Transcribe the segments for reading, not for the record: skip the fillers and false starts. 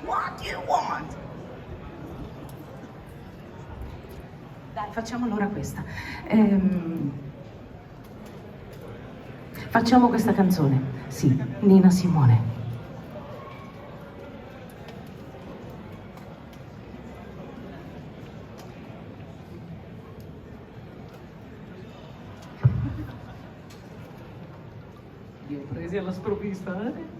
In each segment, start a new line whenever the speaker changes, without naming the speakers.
What do you want? Dai, facciamo allora questa. Facciamo questa canzone. Sì, Nina Simone. Li ho presi alla sprovvista, eh?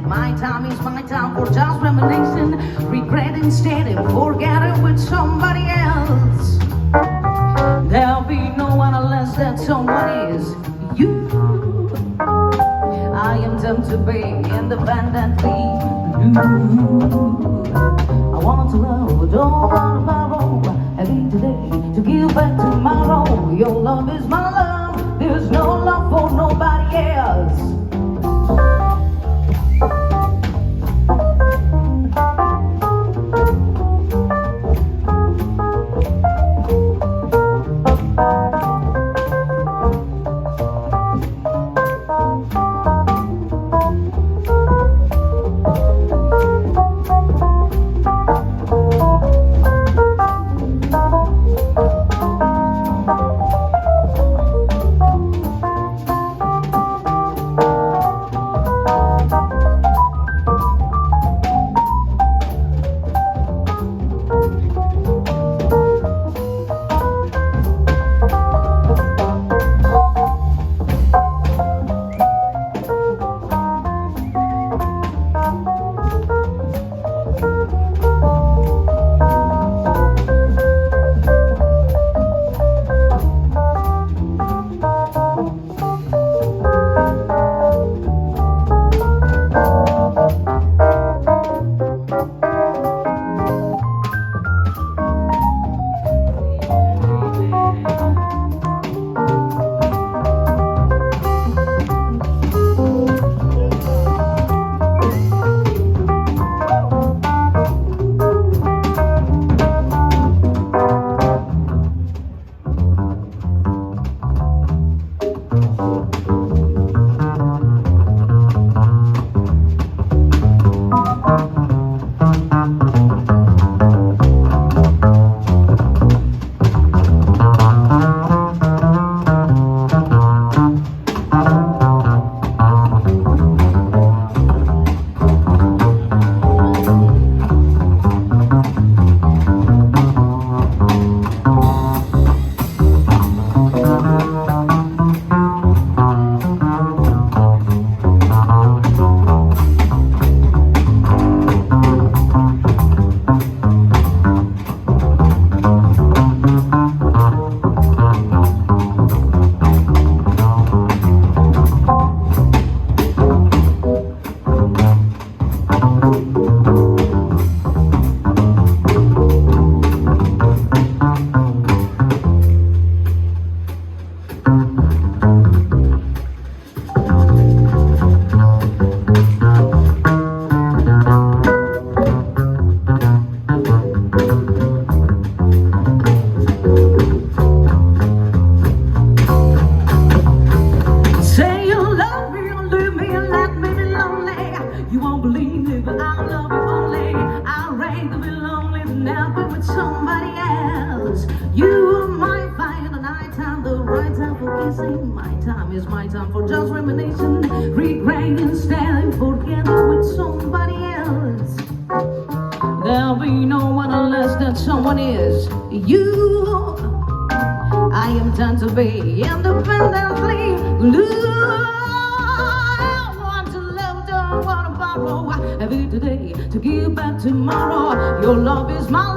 My time is my time for just reminiscing, regret instead and forget it with somebody else. There'll be no one unless that someone is you. I am done to be independently blue. I want to love, don't want to borrow. I need today to give back tomorrow. Your love is my love, there's no love for nobody else. My time is my time for just reminiscing, regret instead and forget it with somebody else. There'll be no one unless that someone is you. I am done to be independently blue. I want to love, don't want to borrow. every day to give back tomorrow. Your love is my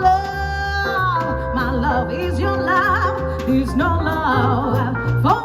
love is your love. There's no love for